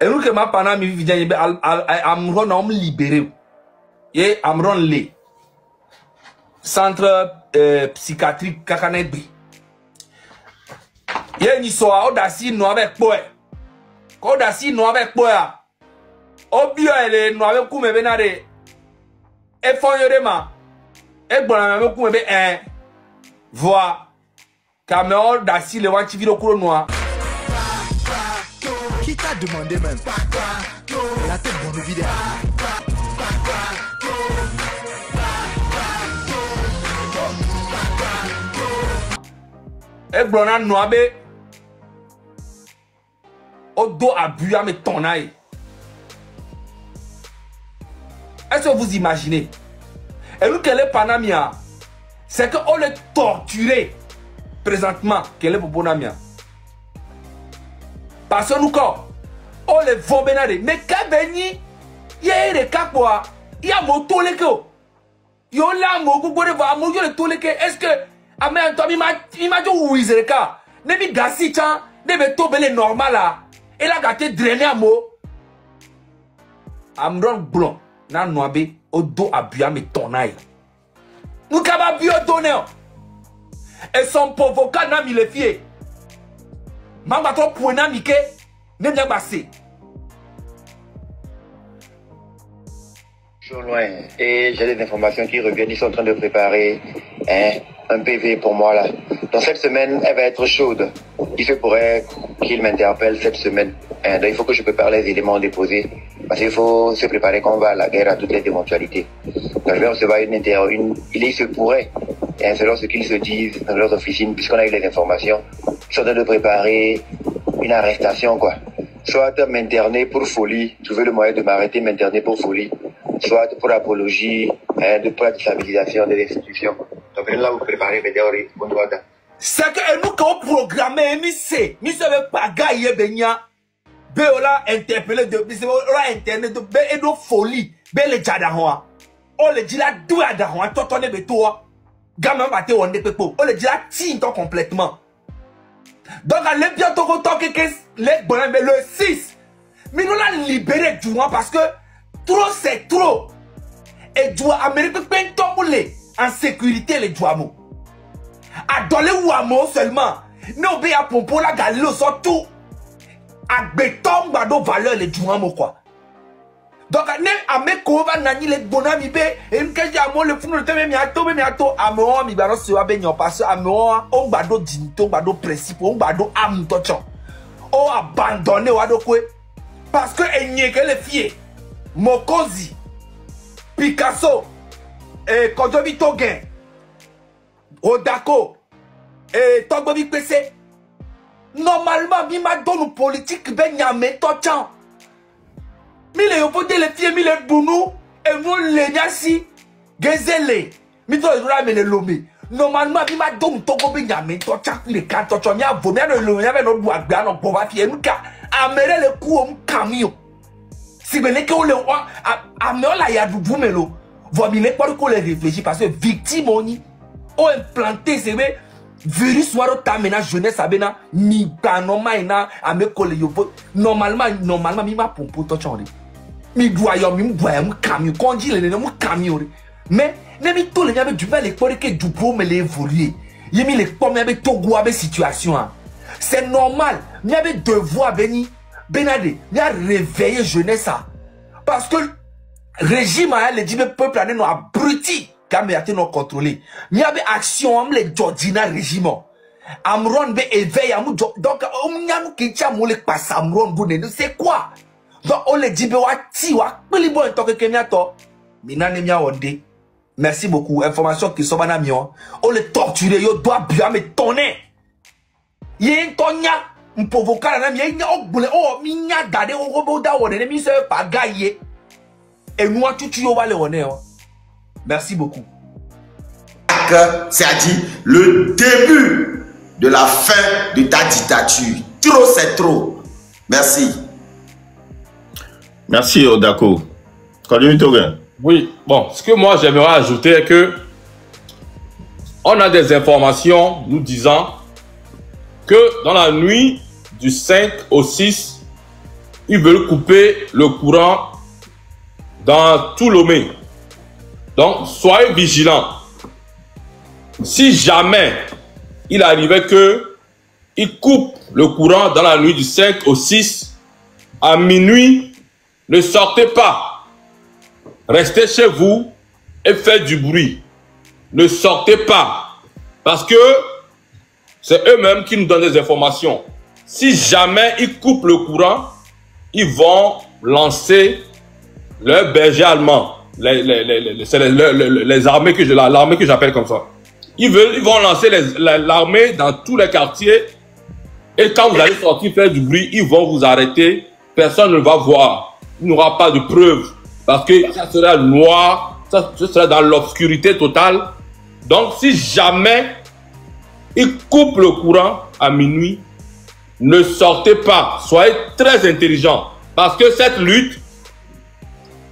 Et nous que ma pana mi vient yebe Amron on libéré. Et Amron le centre psychiatrique Kakanegbi. Yé ni so odasi no avec boy. Ko odasi no avec boy. Obio ele no avec kume benare. E fonyore ma. E gbona avec kume be voix. Caméra d'assis le wanti vidéo couro noir. Qui t'a demandé même? La tête bonne vidéo. Et blona noir be. Odo abuya me tonaille. Est-ce que vous imaginez? Et nous qu'elle est panamia, c'est qu'on le torturer. Présentement, quel est pour Bonamia? Parce que nous, on les vend benade. Mais quand veni, il y a des cas quoi? Il y a mon toleko. Il y a là mon goût de voir mon le toleke. Est-ce que, ah mais toi, il m'a dit où il est le cas? Ne me gassi, tiens, ne me tomber les normal là. Et là, gâté drainé à mot. Amron blanc, nan noabe, au dos à buya me tonaille. Nous kaba buya donner. Et son provocat n'a mis les filles. Mamba trop pour n'a mis que n'est bien passé. Je suis loin et j'ai des informations qui reviennent. Ils sont en train de préparer un PV pour moi là. Dans cette semaine, elle va être chaude. Il se pourrait qu'il m'interpelle cette semaine. Donc il faut que je prépare les éléments déposés. Parce qu'il faut se préparer quand on va à la guerre à toutes les éventualités. Donc je vais recevoir il se pourrait, selon ce qu'ils se disent dans leurs officines, puisqu'on a eu les informations, ils sont en train de préparer une arrestation quoi. Soit m'interner pour folie, trouver le moyen de m'arrêter, m'interner pour folie, soit pour apologie, pour la déstabilisation des institutions. Donc là vous préparez, c'est que nous quand on programme, mais c'est pas gagner benya. Béola interpellé de Béola internet de Béola folie. Béola jadahoa. On le dit là d'où à dahoa. Toi ne bétoa. Gamin baté on ne peut pas. On le dit là tinto complètement. Donc à bientôt autant que les bonhommes le 6. Mais nous l'a libéré du mois parce que trop c'est trop. Et doit Amérique pentomboulé en sécurité les douamo. À donner ou à mot seulement. Nous bé à pompo la galilo surtout. A béton bado valeur les douamo quoi. Donc ne ame ko va nani les bonami be et m'kaji amo le funu te me miato amo mi baro se wa be nyon parce amo on bado dinto bado principe on bado am tocho. O abandonné wa do kwe parce que enye que les filles Mokozi Picasso et Kojobi Togen Odako et Togbobi PC. Normalement, mi ma donne politique ben nyame tochan. Mi le yopote les filles, mi le bounou, et vous le nyasi, gezele. Mi to le le lomé. Normalement, mi ma donne togo ben nyame tochan, les can tochan, mi a vomi, le lomé, mi a no bois, bien, no pova fille, mi ka, amere le coup, on camion. Si ben que le roi, amere la yadou melo, vomi le quoi qu'on les réfléchit, parce que victime on y, on implanté, c'est vrai. Virus waro tamena jeunesse abena mi kanoma ina amekole yopo normalement mi ma pompo to chori mi doyo mi mboya mu camion konji le ne mu camion mais ne mi to le nyabe du bel ekpori ke du pro me le évoluer yemi le pom yabe togo abe situation c'est normal mi yabe devoir beni benade mi a réveiller jeunesse parce que régime a le dit le peuple ané no abruti. Quand il y a non contrôlé, il y avait action am les Jordina régime. Amron be éveil am donc on y a nous qui tient moule passe Amron bonne c'est quoi? Donc on le dit be wa ti wa peli bon to que mia to. Mina ne mia wonde. Merci beaucoup information qui sont bana mion. On le torturer yo doit bien me tonner. Yé tonya m'provoquer na mi nya ogbule oh mi nya gade o robo da wonde mi se pas gailler. Et nous tout yo va le wonne. Merci beaucoup. C'est-à-dire le début de la fin de ta dictature. Trop, c'est trop. Merci. Merci, Odako. Oui, bon, ce que moi j'aimerais ajouter est que on a des informations nous disant que dans la nuit du 5 au 6, ils veulent couper le courant dans tout Lomé. Donc, soyez vigilants. Si jamais il arrivait que il coupe le courant dans la nuit du 5 au 6, à minuit, ne sortez pas. Restez chez vous et faites du bruit. Ne sortez pas. Parce que c'est eux-mêmes qui nous donnent des informations. Si jamais ils coupent le courant, ils vont lancer leur berger allemand. Les armées l'armée que j'appelle comme ça. Ils vont lancer l'armée dans tous les quartiers. Et quand vous allez sortir faire du bruit, ils vont vous arrêter. Personne ne va voir. Il n'y aura pas de preuves. Parce que ça sera noir. Ça sera dans l'obscurité totale. Donc, si jamais ils coupent le courant à minuit, ne sortez pas. Soyez très intelligents. Parce que cette lutte,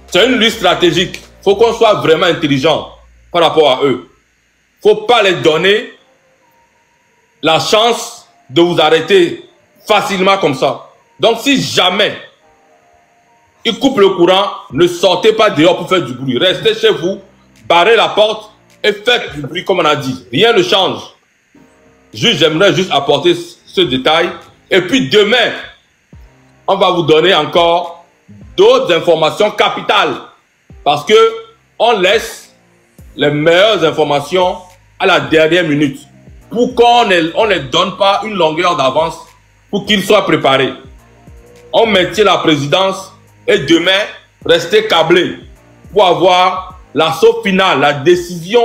c'est une lutte stratégique. Il faut qu'on soit vraiment intelligent par rapport à eux. Il ne faut pas les donner la chance de vous arrêter facilement comme ça. Donc, si jamais ils coupent le courant, ne sortez pas dehors pour faire du bruit. Restez chez vous, barrez la porte et faites du bruit comme on a dit. Rien ne change. J'aimerais juste apporter ce détail. Et puis demain, on va vous donner encore d'autres informations capitales. Parce que on laisse les meilleures informations à la dernière minute. Pour qu'on ne les donne pas une longueur d'avance pour qu'ils soient préparés. On maintient la présidence et demain, restez câblés pour avoir l'assaut final, la décision,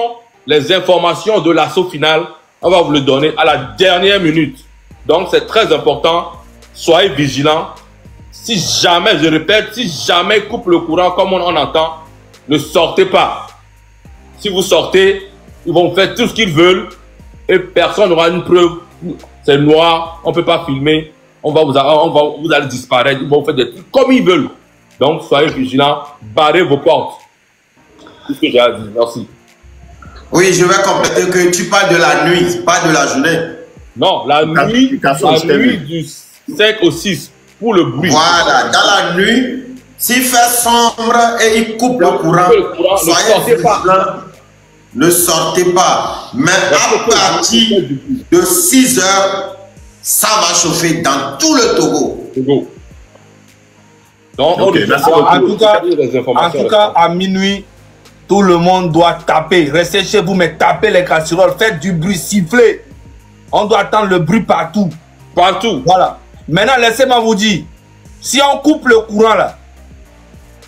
les informations de l'assaut final. On va vous le donner à la dernière minute. Donc, c'est très important. Soyez vigilants. Si jamais, je répète, si jamais ils coupent le courant comme on entend, ne sortez pas. Si vous sortez, ils vont faire tout ce qu'ils veulent et personne n'aura une preuve. C'est noir, on ne peut pas filmer. Vous allez disparaître. Ils vont faire des trucs comme ils veulent. Donc, soyez vigilants. Barrez vos portes. C'est ce que j'ai à dire. Merci. Oui, je vais compléter que tu parles de la nuit, pas de la journée. Non, la nuit du 5 au 6, pour le bruit. Voilà, dans la nuit, s'il fait sombre et il coupe le courant, soyez vigilants, ne sortez pas. Mais à partir de 6 heures, ça va chauffer dans tout le Togo. Donc, okay, en tout cas, à minuit, tout le monde doit taper. Restez chez vous, mais tapez les casseroles. Faites du bruit, sifflez. On doit attendre le bruit partout. Partout. Voilà. Maintenant, laissez-moi vous dire, si on coupe le courant là,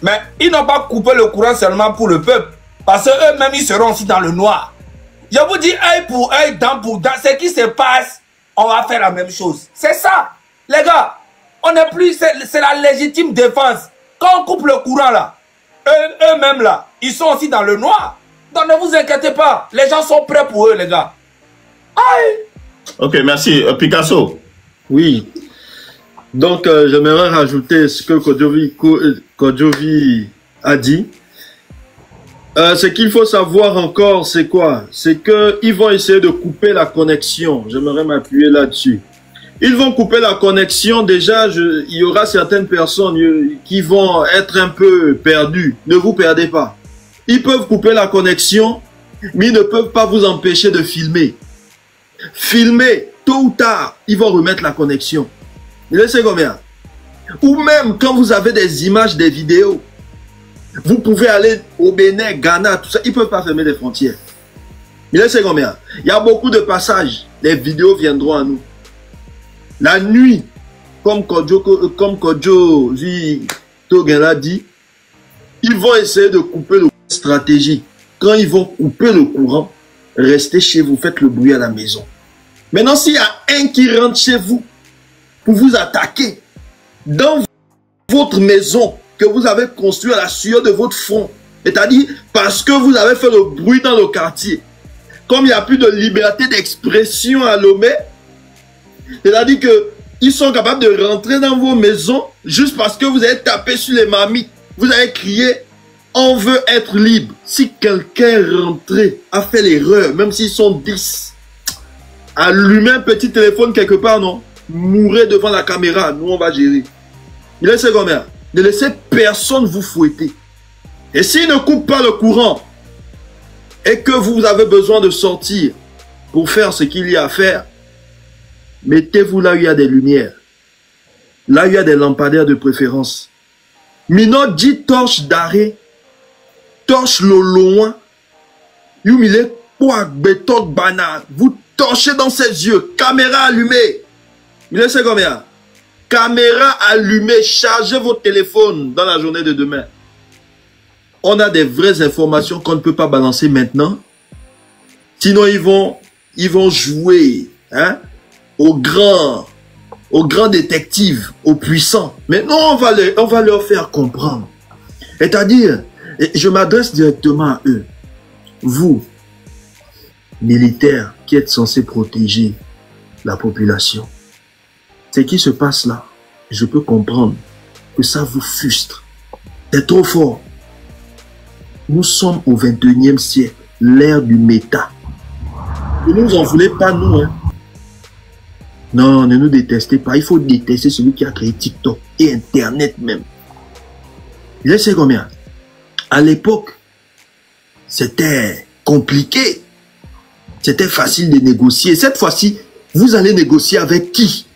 mais ils n'ont pas coupé le courant seulement pour le peuple. Parce qu'eux-mêmes, ils seront aussi dans le noir. Je vous dis, œil pour œil, dent pour dent. Ce qui se passe, on va faire la même chose. C'est ça. Les gars, on n'est plus, c'est la légitime défense. Quand on coupe le courant là, eux-mêmes là, ils sont aussi dans le noir. Donc ne vous inquiétez pas. Les gens sont prêts pour eux, les gars. Aïe. Ok, merci. Picasso. Oui. Donc, j'aimerais rajouter ce que Kodjovi a dit. Ce qu'il faut savoir encore, c'est quoi? C'est qu'ils vont essayer de couper la connexion. J'aimerais m'appuyer là-dessus. Ils vont couper la connexion. Déjà, il y aura certaines personnes qui vont être un peu perdues. Ne vous perdez pas. Ils peuvent couper la connexion, mais ils ne peuvent pas vous empêcher de filmer. Filmer, tôt ou tard, ils vont remettre la connexion. Vous laissez combien? Ou même quand vous avez des images, des vidéos, vous pouvez aller au Bénin, Ghana, tout ça. Ils ne peuvent pas fermer les frontières. Vous laissez combien? Il y a beaucoup de passages. Les vidéos viendront à nous. La nuit, comme Kodjo l'a dit, ils vont essayer de couper le stratégie. Quand ils vont couper le courant, restez chez vous, faites le bruit à la maison. Maintenant, s'il y a un qui rentre chez vous pour vous attaquer dans votre maison que vous avez construite à la sueur de votre front, c'est-à-dire parce que vous avez fait le bruit dans le quartier, comme il n'y a plus de liberté d'expression à Lomé, c'est-à-dire qu'ils sont capables de rentrer dans vos maisons juste parce que vous avez tapé sur les mamies. Vous avez crié, on veut être libre. Si quelqu'un est rentré, a fait l'erreur, même s'ils sont 10, allumez un petit téléphone quelque part, non? Mourrez devant la caméra, nous on va gérer. Il laisse combien? Ne laissez personne vous fouetter. Et s'il ne coupe pas le courant et que vous avez besoin de sortir pour faire ce qu'il y a à faire, mettez-vous là où il y a des lumières. Là où il y a des lampadaires de préférence. Mino dit torche d'arrêt, torche le loin. Yumile quoi béton banane. Vous torchez dans ses yeux. Caméra allumée. Il laisse combien? Caméra allumée. Chargez votre téléphone dans la journée de demain. On a des vraies informations qu'on ne peut pas balancer maintenant. Sinon, ils vont jouer hein, aux grands détectives, aux puissants. Maintenant, on va leur faire comprendre. C'est-à-dire, je m'adresse directement à eux. Vous, militaires qui êtes censés protéger la population, ce qui se passe là, je peux comprendre que ça vous frustre. C'est trop fort. Nous sommes au 21e siècle, l'ère du méta. Ne nous en voulez pas, nous. Hein. Non, ne nous détestez pas. Il faut détester celui qui a créé TikTok et Internet même. Je sais combien. À l'époque, c'était compliqué. C'était facile de négocier. Cette fois-ci, vous allez négocier avec qui?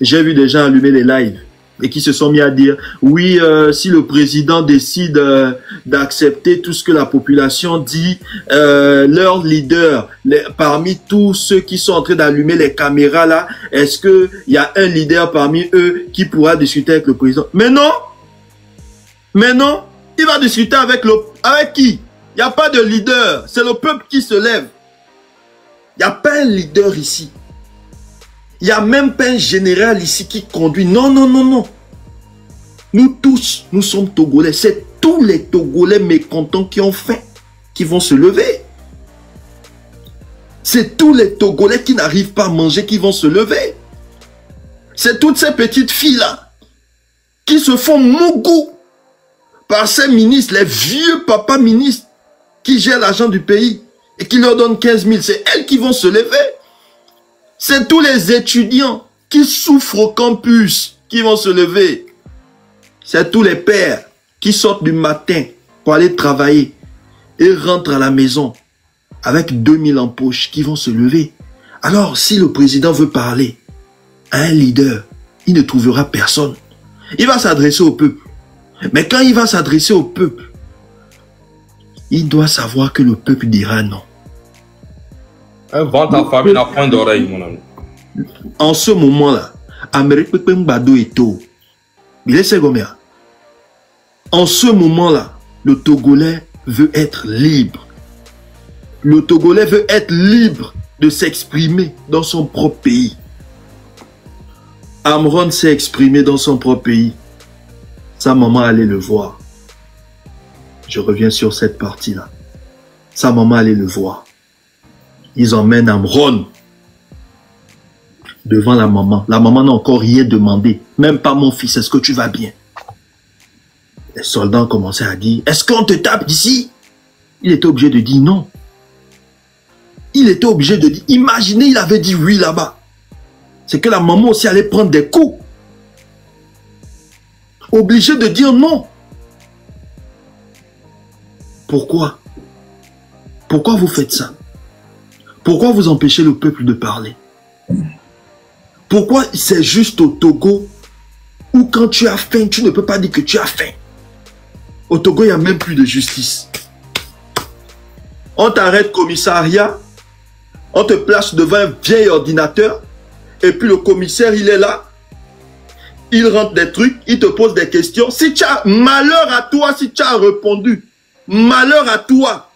J'ai vu des gens allumer les lives et qui se sont mis à dire, oui, si le président décide d'accepter tout ce que la population dit, leur leader, parmi tous ceux qui sont en train d'allumer les caméras là, est-ce qu'il y a un leader parmi eux qui pourra discuter avec le président? Mais non! Mais non! Il va discuter avec qui? Il n'y a pas de leader. C'est le peuple qui se lève. Il n'y a pas un leader ici. Il n'y a même pas un général ici qui conduit. Non, non, non, non. Nous tous, nous sommes Togolais. C'est tous les Togolais mécontents qui ont faim, qui vont se lever. C'est tous les Togolais qui n'arrivent pas à manger qui vont se lever. C'est toutes ces petites filles-là qui se font mougou par ces ministres, les vieux papas ministres qui gèrent l'argent du pays et qui leur donnent 15 000. C'est elles qui vont se lever. C'est tous les étudiants qui souffrent au campus qui vont se lever. C'est tous les pères qui sortent du matin pour aller travailler et rentrent à la maison avec 2000 en poche qui vont se lever. Alors, si le président veut parler à un leader, il ne trouvera personne. Il va s'adresser au peuple. Mais quand il va s'adresser au peuple, il doit savoir que le peuple dira non. Un ventre à famille n'a point d'oreille, mon ami. En ce moment-là, en ce moment-là, le Togolais veut être libre. Le Togolais veut être libre de s'exprimer dans son propre pays. Amron s'est exprimé dans son propre pays. Sa maman allait le voir. Je reviens sur cette partie-là. Sa maman allait le voir. Ils emmènent Amron devant la maman. La maman n'a encore rien demandé. Même pas mon fils, est-ce que tu vas bien? Les soldats ont commencé à dire, est-ce qu'on te tape d'ici? Il était obligé de dire non. Il était obligé de dire, imaginez, il avait dit oui là-bas. C'est que la maman aussi allait prendre des coups. Obligé de dire non. Pourquoi? Pourquoi vous faites ça? Pourquoi vous empêchez le peuple de parler? Pourquoi c'est juste au Togo où quand tu as faim, tu ne peux pas dire que tu as faim? Au Togo, il n'y a même plus de justice. On t'arrête commissariat, on te place devant un vieil ordinateur, et puis le commissaire, il est là, il rentre des trucs, il te pose des questions. Si tu as malheur à toi, si tu as répondu, malheur à toi,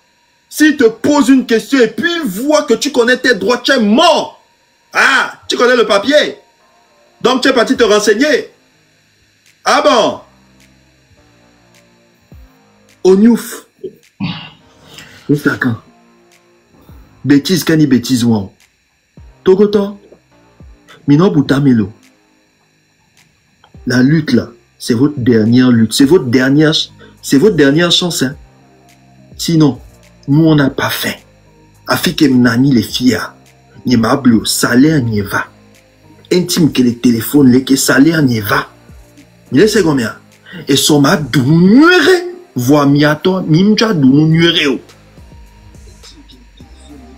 s'il te pose une question et puis il voit que tu connais tes droits, tu es mort. Ah, tu connais le papier. Donc tu es parti te renseigner. Ah bon? Onyouf. Jusqu'à quand? Bêtise, kani bêtise, wow. Togoto. Mino Boutamelo. La lutte là, c'est votre dernière lutte. C'est votre dernière chance. Hein? Sinon, nous on n'a pas faim. Afike mnani les filles. N'y mablo, salaire n'y va. Intime que les téléphones, les que salaire n'y va. Il est combien? Et son ma dounuere. Voix miato, mimcha dounuere.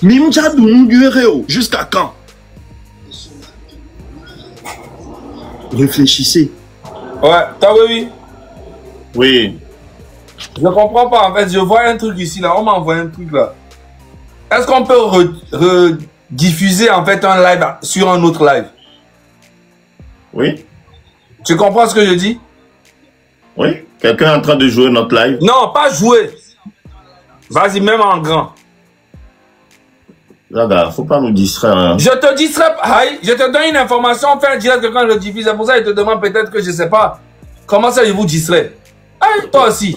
Mimcha dounuere. Jusqu'à quand? Réfléchissez. Ouais, t'as oui. Oui. Je comprends pas, en fait, je vois un truc ici, là, on m'a envoyé un truc, là. Est-ce qu'on peut rediffuser, en fait, un live sur un autre live? Oui. Tu comprends ce que je dis? Oui. Quelqu'un est en train de jouer notre live? Non, pas jouer. Vas-y, même en grand. Zaga, faut pas nous distraire. Hein. Je te distrais, je te donne une information, on fait un direct quand je le diffuse. C'est pour ça que je te demande peut-être que je sais pas. Comment ça, je vous distrais? Aïe, toi aussi.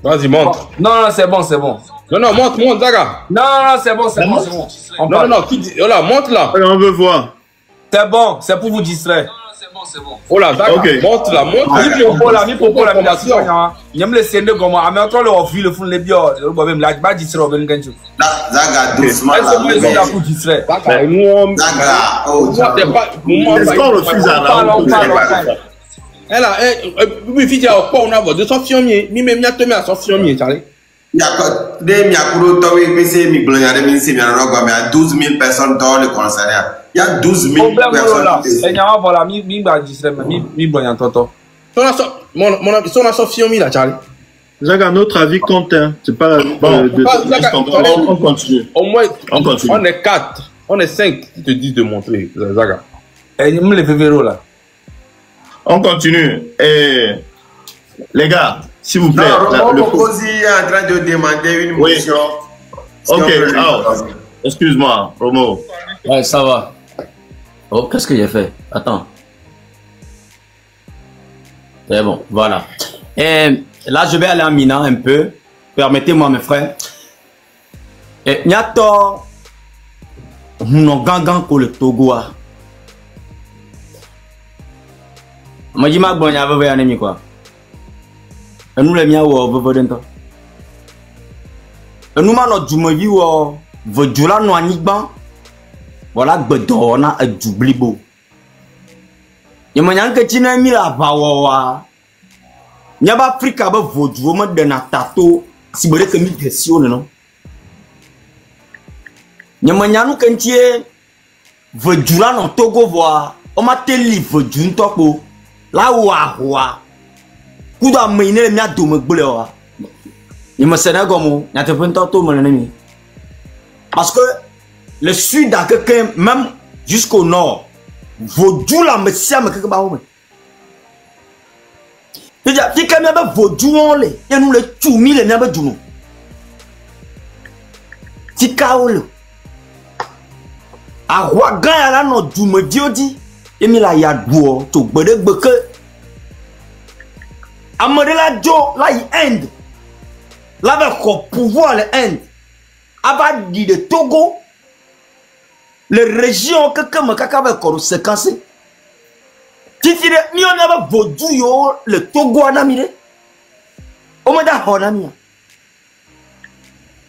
Vas-y, montre. Non, non, c'est bon, c'est bon. Non, non, montre, montre, Zaga. Non, non, c'est bon, c'est bon, c'est bon. Non, non, qui dit... Voilà, montre là. On veut voir. C'est bon, c'est pour vous distraire. Oh là, Zaga, Ok. montre là, montre. Ni popo la, ni popo la, Information. Nyam le sende gomo, ame encore le offrir le fond le bio, le bobem la, ba distraire ben gancho. Zaga, doucement. Est-ce que moi je suis pour distraire? Zaga, nous, on... Zaga, oh, Moi, c'est pas... Est-ce qu'on refuse à la On parle. Elle a... Oui, fille, on a votre... De son fiancé, mi même, mi a tomé à son fiancé, Charlie. D'accord. Des Miakuro, Towi, PC, Migloniade, Minsi, Mianrogo, mais il y a 12 000 personnes dans le concert. Il y a 12 000 là. personnes. Et nyama voilà, mi ba distraire, mi boyan toto. Son a son fiancé, là, Charlie. Zaga, notre avis compte. Hein. C'est pas Bon, de... on continue. Au moins, On continue. on est 4, on est 5 qui te disent de montrer, Zaga. Et nyam le vévéro là. On continue. Et les gars, s'il vous plaît. Non, Romo Mokosi est en train de demander une Oui. motion. Ok, excuse-moi, Romo. Ouais, ça va. Oh, qu'est-ce que j'ai fait? Attends. C'est bon, voilà. Et là, je vais aller en Mina un peu. Permettez-moi, mes frères. Et Nyato, nous gangan pour le Togo. Moi, je m'ai dit, avait un ami quoi. Et nous, les miens, on veut dire. Et nous, notre jumeau, on veut dire, nous, en voilà, bedona a jublibo. Yamanya que tu n'as mis la bawa. Nyaba Afrika ba vodu mo de na tato si bode que mi question non. Nyamanya nu kentie vodu la no Togo voa. O ma teli vodu ntoko. La wa. Kuda mine mi ado me gbole wa. Yama Sénégal mo na te pento to mo nemi. Parce que le sud a quelqu'un, même jusqu'au nord, vaudou la messia me quelque part. Il y a quelqu'un qui a vaudou en les, et nous les tourmis les n'avons pas. Tikaole. A roi gagne la no du me diodi, et mi la yadou, to bede beke. A modela jo, la y end. La avec pouvoir le end. A dit de Togo. Les régions que comme kakaba koro séquencé. Titire ni on a vaudou yo le Togo anamire. O me da honamia.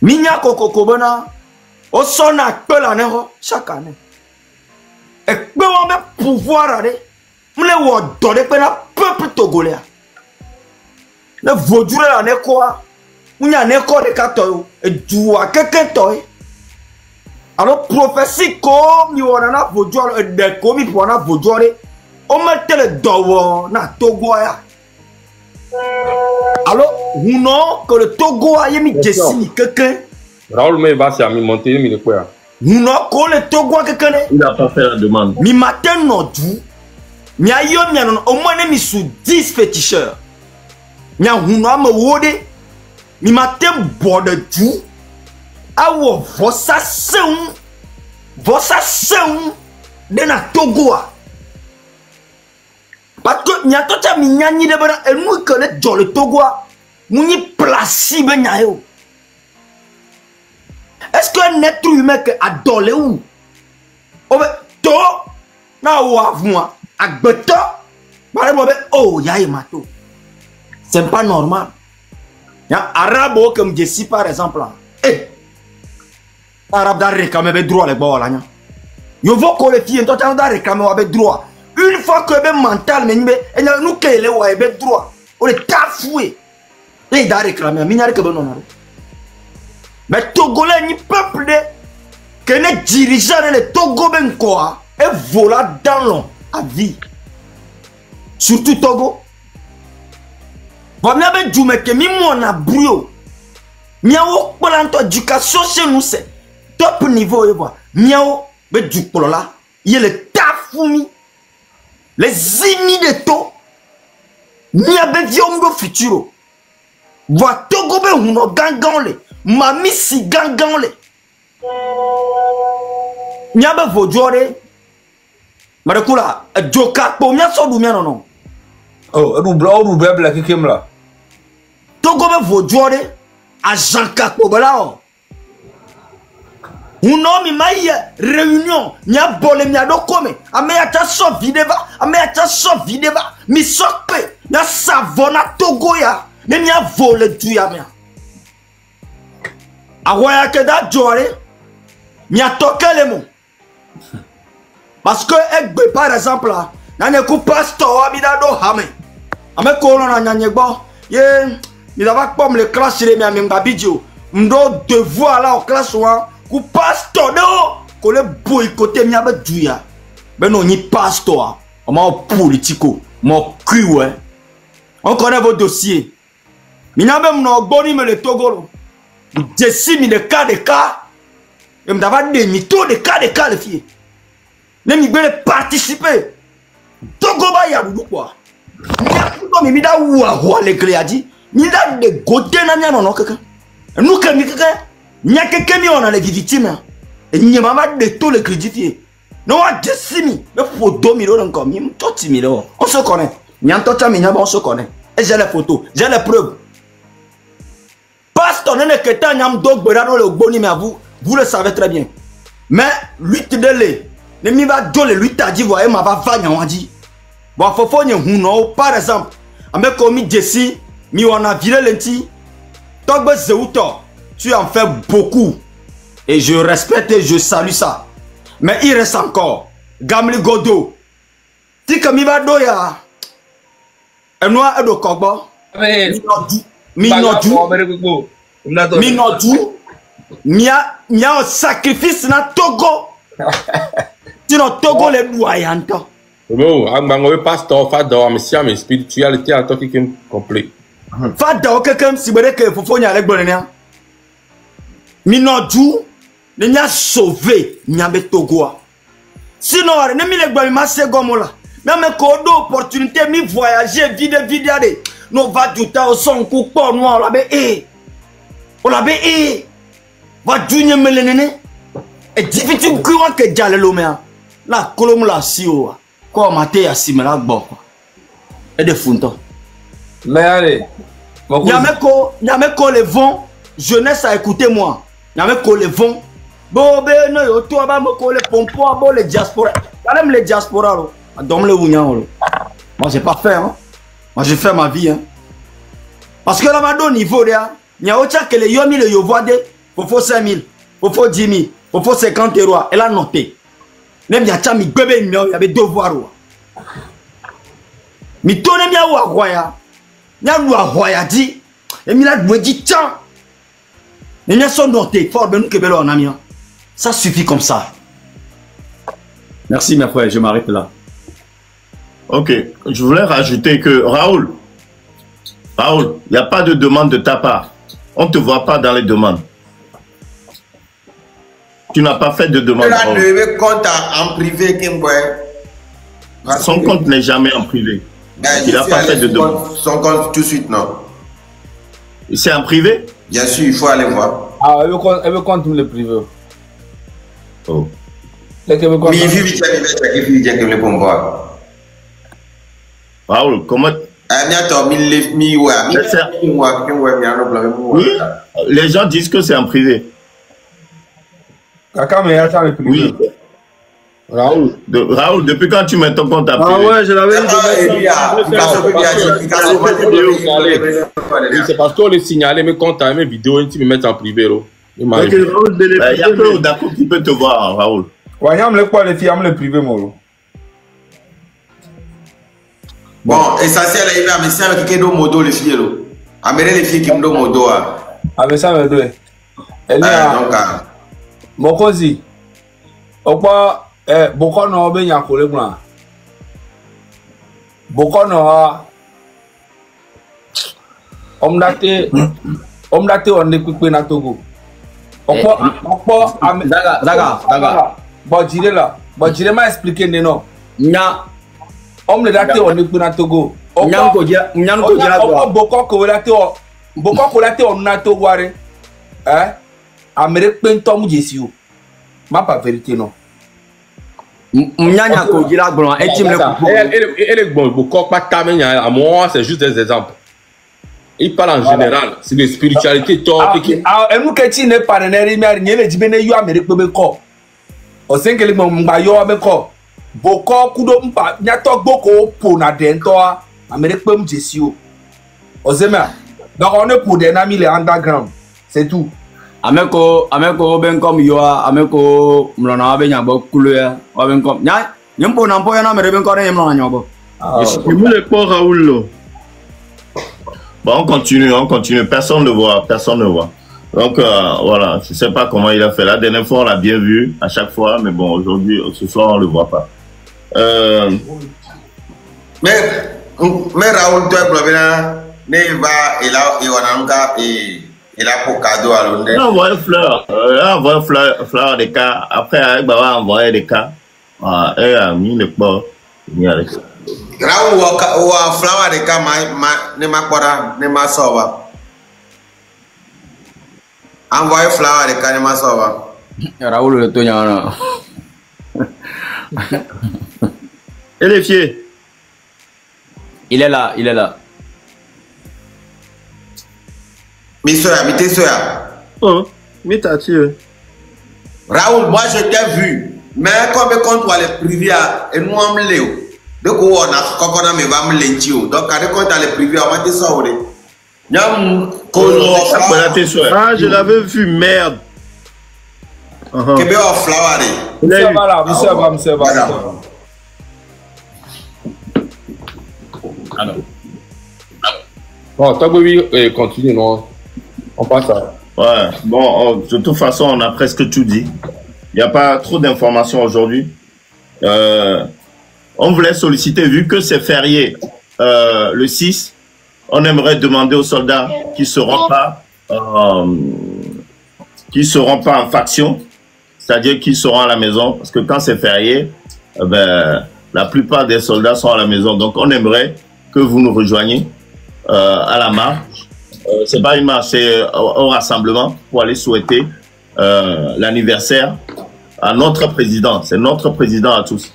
Minya koko bona o sona pe la neho chaque année. Et pe on be pouvoir aller. Mle wo donner pe na peuple togolais. Le vaudou la ne quoi. Munya ne ko de kato e duwa quelqu'un toy. Alors, prophétie comme nous on a voulu de comme il on a voulu on met le doigt na Togo ya. Alors, nous non que le Togo a mis dessiner quelqu'un. Raoul me va s'y monter mi le quoi. Nous non que le Togo quelqu'un. Il n'a pas fait la demande. Mi matin non du. Mi ayo mi non au moins mi sous 10 féticheurs. Mi a nous non me wode. Mi matin borde du. Awo vossa seun de na Togo a. Parce que n'y a tout ça mi nyani de bana et nous connaît dans le Togo a nous placé ben nyayo. Est-ce que un être humain que adole ou to na wa vua agbeto bare mo be oh yaye mato. C'est pas normal. Ya arabo comme je suis par exemple là. Arabe da réclamer droit les bola nya. Yo vo ko le fille toi t'as da réclamer avec droit. Une fois que ben mental, mais nous qui les ouais ben droit, on est tafoué. Et d'arrêt réclamer, minare que ben non. Mais Togolais ni peuple de que les dirigeants les Togo ben quoi et vola dans l'eau à vie. Surtout Togo. Bon, mais ben du mec que mi mon a brouillé. Miao pour l'éducation chez nous c'est top niveau et voilà. Miao ben du pour là, il y a le tafoumi. Les ennemis de to ni abe viombo futuro va Togo be huno gangan le mami si gangan le ni abe vojore marekula joka po mia so du mia non oh du bla kekem la Togo be vojore a janka ko bala uno mi maye réunion nya bolé nya do come ameya ta so videva ameya ta so videva mi sokpe na savona Togo ya ne nya volé du ya mia awaya ke da jore nya tokele mo parce que egbe par exemple là na ne ku pastor abida do hame ame ko na nya nyegbo ye mi da ba pom le classe le mi amemba bidio ndo devoir là au classe wa ku pastor de ko le boycotter mi abe duya ben non ni pastor on ma politico mon cul ouais on connaît vos dossiers mi na be no gboni me le Togo je mi de cas et me dava des mythos de cas le fille ne mi bele participer Togo ba ya du quoi mi da wa le créadi mi da de gote na nya non kaka nous que mi kaka nya keke mi on a les victimes et ni mama de tous les crédits non a desimi me faut 2000 € encore mi toti 1000 €. On se connaît nya tota mi nya on se connaît et j'ai les photos j'ai les preuves pasteur ne que tant nya do gbera dans le boni mais vous le savez très bien mais lui te délai ne mi va do le lui ta dit voyez ma va vanya on dit bon faut nye huno par exemple ame ko mi jesi mi on a viré lenti togbe zeuto tu en fais beaucoup et je respecte et je salue ça mais il reste encore Gamli Godo ti que mi va do ya enwa edo kogbo mi nodu mia sacrifice na Togo tu no Togo le doyanto non agbango pasteur fada mais si am spiritualité en tant que complet fada o kekem sibere ke fofo nya le gbonenia mi nodu ne nya sauver nya be Togo sinon ne mi le gba mi ma se gomola même ko do opportunité mi voyager vide de no va du ta o son ku po no la be o la be va dunye melenene e difficile ku wa ke jale lo mea la kolom la si o ko mate ya simela gbo e de funto mais allez Nyameko les vents jeunesse à écouter moi Nyameko les vents bo be no yo to ba mo ko le pompo abo les diaspora même les diaspora lo adom le wunyan. Moi j'ai pas fait hein. Moi j'ai fait ma vie hein. Parce que là maintenant niveau là, il y a autre que les yomi le yovoade, faut 5000, faut 10 000, faut 50 €. Elle a noté. Même il y a tami bébé il y avait devoir. Mi tourne bien ou aroya. Nya ou aroya dit et mi la doit dit tiens. Les gens sont notés fort ben nous que belo en ami. Ça suffit comme ça. Merci mes frères, je m'arrête là. Ok, je voulais rajouter que Raoul, il n'y a pas de demande de ta part. On ne te voit pas dans les demandes. Tu n'as pas fait de demande. Le compte en privé, son compte n'est jamais en privé. Il n'a pas fait de demande. Son compte tout de suite, non. C'est en privé? Bien sûr, il faut aller voir. Ah, elle veut compte le privé. Oh. Raoul, comment... Oui, les gens disent que c'est en privé. Oui. Raoul, depuis quand tu mets ton compte en privé? Ah ouais, je l'avais dit. C'est parce qu'on les signalé mes comptes, mes vidéos, tu me mets en privé. Il y a que Odako qui peut te voir, Raoul. Ouais, il y a les filles, le privé, moi. Bon, essentiel, il va me faire avec quelqu'un d'autre modo les filles. Amène les filles qui me donnent modo. Avec ça, me doit. Elle est Mokozi. Opa, beaucoup n'ont pas bien collé blanc. Beaucoup n'ont on est coupé na Togo. Daga. Bon, j'irai m'a expliqué non. Nya. On me daté on est coupé na Togo. Beaucoup on na Togo hein. Amérique pentom Jésus. Ma pas vérité non. Nyanya ko jira gbon e tim le coupe. Elle bon beaucoup pas tamenya à moi c'est juste des exemples. Il parle en général, c'est de spiritualité. Et nous qui sommes partenaires, nous sommes les Américains. Au sein que les Mbayo Américains, beaucoup de gens, il y a beaucoup pour la dentoire Américain Jessio. Au Zema, donc on est pour des amis les underground, c'est tout. Ameko ben comme yo, Ameko mlona ben yabo couleur, ben comme nya, yempo nampo yana mere ben comme yemlona yabo. Je voulais pas Raoul. Bon, on continue. Personne ne voit. Donc, voilà, je ne sais pas comment il a fait. La dernière fois, on l'a bien vu à chaque fois, mais bon, aujourd'hui, ce soir, on ne le voit pas. Mais Raoul, toi, problème, il a pour cadeau à l'honneur. On envoie fleur des cas. Après, il va envoyer des cas. Et il n'est pas. Raoul wa flower de ka ne makora ne masoba. Envoyer flower de ka ne masoba. Raoul le tonya. Et les filles? Il est là. Mité soya. Oh, mita tu. Raoul, moi je t'ai vu, mais comme quand tu vas les priver et nous on me léo. Donc on a quand on a me va me l'entio. Donc quand on a les priver on va te sauver. Nyam Ah, je l'avais vu, merde. Kebe o flower. Monsieur va. Ah non. Bon, Tagobi continue, non? On passe à... Ouais, bon, de toute façon, on a presque tout dit. Il n'y a pas trop d'informations aujourd'hui. On voulait solliciter, vu que c'est férié le 6, on aimerait demander aux soldats qui ne seront pas en faction, c'est-à-dire qui seront à la maison, parce que quand c'est férié, la plupart des soldats sont à la maison. Donc, on aimerait que vous nous rejoigniez à la marche. C'est pas une marche, c'est au rassemblement pour aller souhaiter l'anniversaire à notre président. C'est notre président à tous.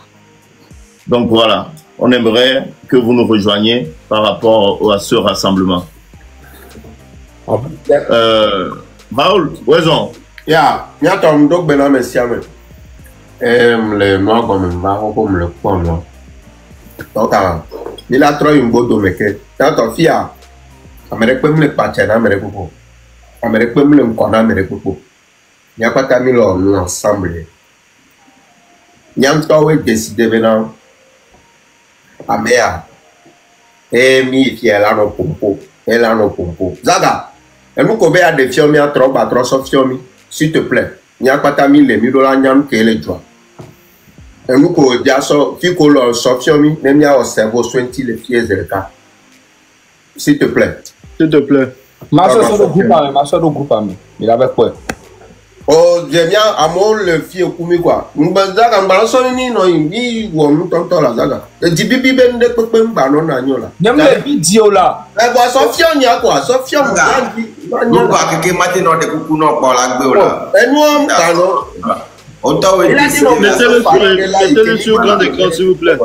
Donc voilà, on aimerait que vous nous rejoigniez par rapport à ce rassemblement. Raoul, raison. Ya, tom dok bena mesiame. Le no comme va comme le pont. Donc il a trop une bodo meke. Tant fia. Amérique peut me le partir Amérique pour. Amérique peut me le connaître Amérique pour. Il y a pas tami là nous ensemble. Nyam tawe décider maintenant. Amea. Mi fi ela no pompo. Ela no pompo. Zaga. Et nous combien a des films à trop sauf films. S'il te plaît, il n'y a pas tami les $1000 nyam que les joie. Et nous combien so fi ko lo sauf films même ya au cerveau sointi les pieds et le cas. S'il te plaît. S'il te plaît. Ma soeur de groupe ami. Il avait quoi? Oh, j'aime bien amour le fille au koumi quoi. M'bazaga m'balançon ni no ni wo m'tonto la zaga. Et dibibi ben de pepe m'banon na nyola. Nyam le vidéo là. Eh bon, Sofiane nya quoi, Sofiane nous pas que matin no de coucou no pa la gbe là. Et nous m'tano. On t'a oui. Mettez-le sur grand écran s'il vous plaît.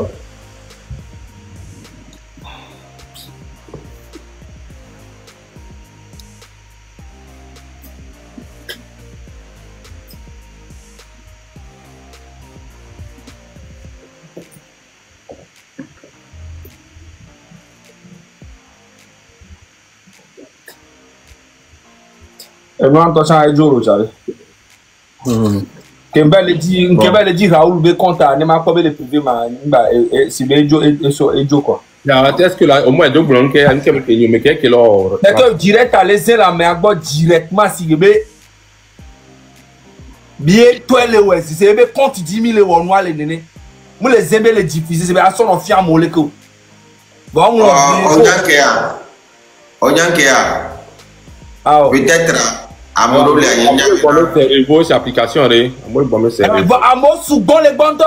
Et moi, quand ça a joué, j'avais. Kembele dit Raoul be content, ne m'a pas le privé, si le Ejo quoi. Est-ce que là, au moins, donc, mais qu'est-ce que l'or? C'est que direct à laisser la main directement si vous bien, toi, les ouais, si c'est bien, compte 10 000 euros noirs, les nénés. Moi, les aimer les diffuser, c'est bien, à son enfant, mon léco. Bon, peut-être à mon rôle, c'est application, à mon second, les bandits.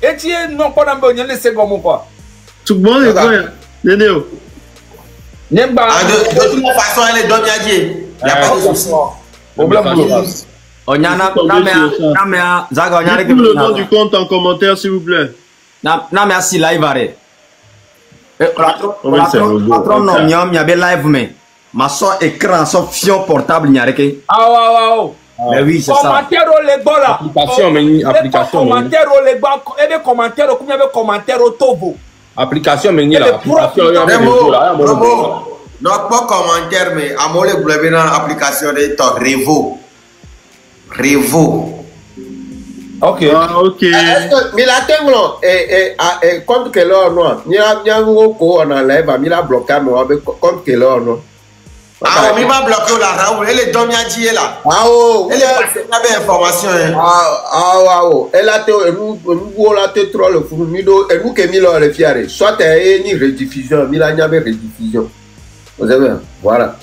Et tu es non pas dans le bon, c'est comme quoi. Tout le monde est bon, Nénéo. De toute façon, elle est domiadier. Il n'y a pas de souci. Dites-nous le nom du compte en commentaire, s'il vous plaît. Merci, live arrêt. Patron, non, il y a des live, mais ma soeur écran, son fion portable, il y a rien. Mais oui, c'est ça. Commentaire au Lego là. Application, commentaire au Lego. Et des commentaires, comme il y avait commentaire au Tobo. Application, mais il y a l'application. Non, pas commentaire, mais à moi, le bleu dans l'application de ton Revo. Ok. Ah, ok. Mais la thème, compte que l'or, non. Il y a un gros on enlève, il a bloqué, compte que l'or, non. Ah, on m'a bloqué là, Raoul. Elle est domiadier là. Ah, oh. Elle est passée avec information. Elle a été trop le fou. Et nous qui mis le fiaré. Soit une rediffusion, il y avait rediffusion. Vous savez, voilà.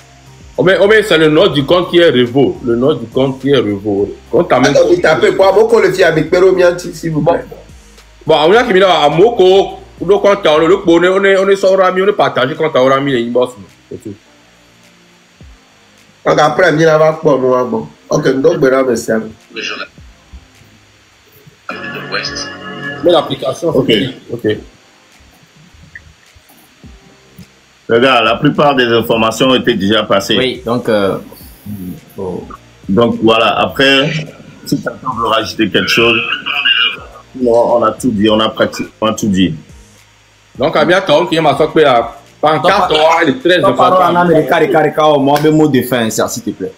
C'est le nom du compte qui est Revo. Le nom du compte qui est Revo. Attends, tapez quoi? Moko le fier avec Peromianti, s'il vous plaît. Bon, on a qui mis là à Moko. Le compte, on est sur Rami, on est partagé quand on a mis les inbox. C'est tout. Après, il y a un peu de bon. Ok, donc, je vais ça. Mais l'application, ok. Regarde, la plupart des informations étaient déjà passées. Oui, donc... Donc voilà, après, si quelqu'un veut rajouter quelque chose, on a tout dit, on a pratiquement tout dit. Donc, à bientôt, qui est ma soeur, pancarte, elle est très importante. Mot de fin, s'il te plaît.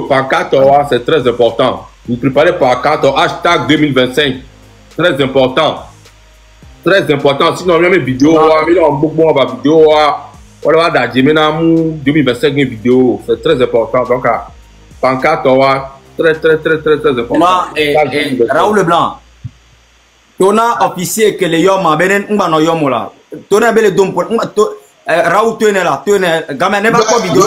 Pancarte, c'est très important. Vous préparez pancarte, hashtag 2025. Très important. Très important. Sinon, il y a une vidéo, il y a une vidéo, on va dans 2025 une vidéo. C'est très important. Donc, pancarte, très important. Raoul Leblanc, tu as officier que les hommes, tu as bel dom pour Raoul, tu es là, tu es gamin, n'est pas quoi vidéo.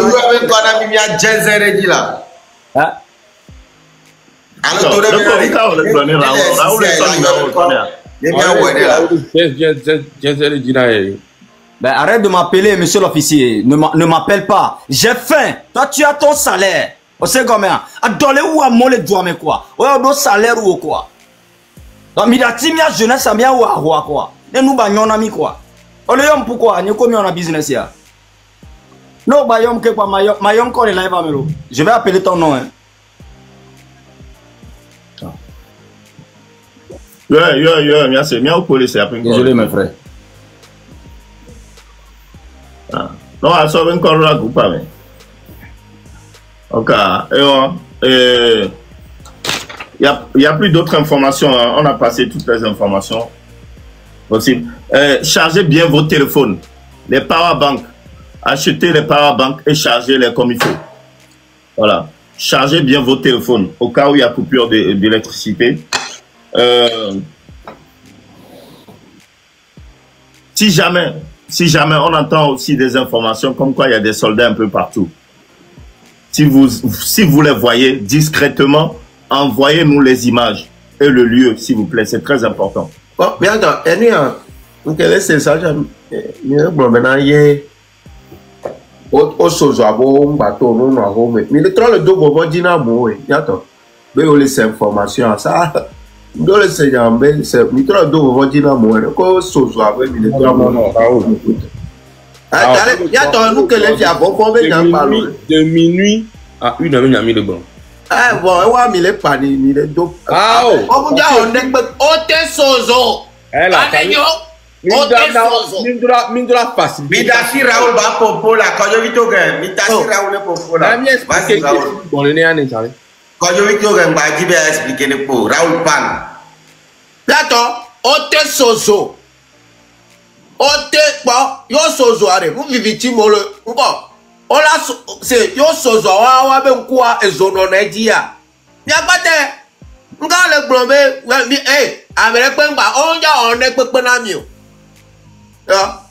Ben, arrête de m'appeler, monsieur l'officier. Ne m'appelle pas. J'ai faim. Toi, tu as ton salaire. On sait combien. Adolé ou à mon le doigt, mais quoi? Ouais, on a salaire ou quoi? Donc, midati, mia jeunesse, ça vient ou à quoi? Et nous, bagnon, ami quoi? On le yom pourquoi? Nous, comme on a business ya. Non, bayom, que quoi? Mayom, qu'on est là, je vais appeler ton nom, hein. C'est bien au police. Désolé, mes frères. Non, elle sort encore la coupe. Ok. Il n'y a plus d'autres informations. Hein. On a passé toutes les informations possibles. Chargez bien vos téléphones. Les powerbanks. Achetez les powerbanks et chargez-les comme il faut. Voilà. Chargez bien vos téléphones au cas où il y a coupure d'électricité. Si jamais on entend aussi des informations comme quoi il y a des soldats un peu partout, si vous les voyez discrètement, envoyez-nous les images et le lieu, s'il vous plaît, c'est très important. Bon, bien sûr, c'est ça, au sozo bateau non mais le troll de gogo dina mo yato be o les informations ça do le seigneur mais c'est le troll de gogo dina mo ko sozo abo mi le non yato nous que les dia bon be dans parler de minuit à 1h il y a mis le bon bon wa mi le pani mi le do on vous dit on est o te sozo elle a Mindra facile. Midasi Raoul va popo la quand je vito gain. Midasi Raoul est popo la. Vas-y Raoul. Bon le nez à n'échanger. Quand je vito gain, bah j'y vais expliquer le pot. Raoul pan. Platon, ote sozo. Ote pa yo sozo are vous viviti mo le encore. Ola c'est yo sozo wa be nkwa ezono na dia. Ya bate nga le glombe mi amere pe ngba onja one pepe na mi o. Ya.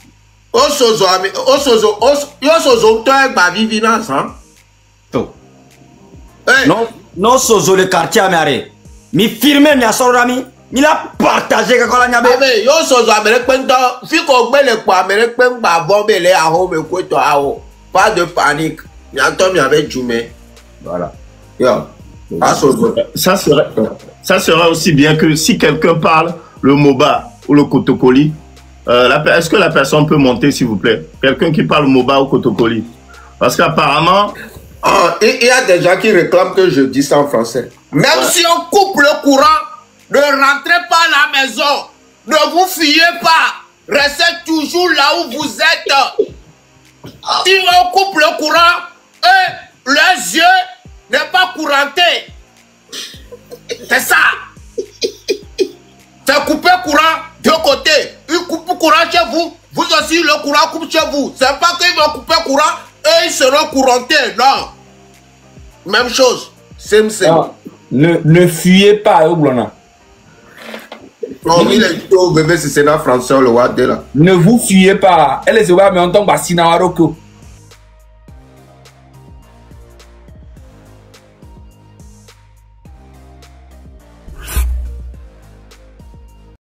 O sozo ami o sozo yo sozo to egba vivi na san. To. Non sozo le quartier amare. Mi firme mi asorami. Il a partagé que quand on a mais yo sozo amere pento fi ko gbe le po amere pe ngba bo be le aho me ko to aho pas de panique ya to mi avec Djoumé voilà yo ça serait aussi bien que si quelqu'un parle le Moba ou le Kotokoli est-ce que la personne peut monter s'il vous plaît, quelqu'un qui parle Moba ou Kotokoli, parce qu'apparemment il y a des gens qui réclament que je dis ça en français. Même si on coupe le courant, ne rentrez pas à la maison. Ne vous fuyez pas. Restez toujours là où vous êtes. Si on coupe le courant, leurs yeux n'est pas couranté. C'est ça. C'est couper courant de côté. Ils coupent courant chez vous. Vous aussi, le courant coupe chez vous. C'est pas qu'ils vont couper courant et ils seront courantés. Non. Même chose. Ne fuyez pas, Oblona. Non, il est tout bébé, c'est dans français, le Wade là. Ne vous fuyez pas. Elle est mais on tombe à Sinawaroko.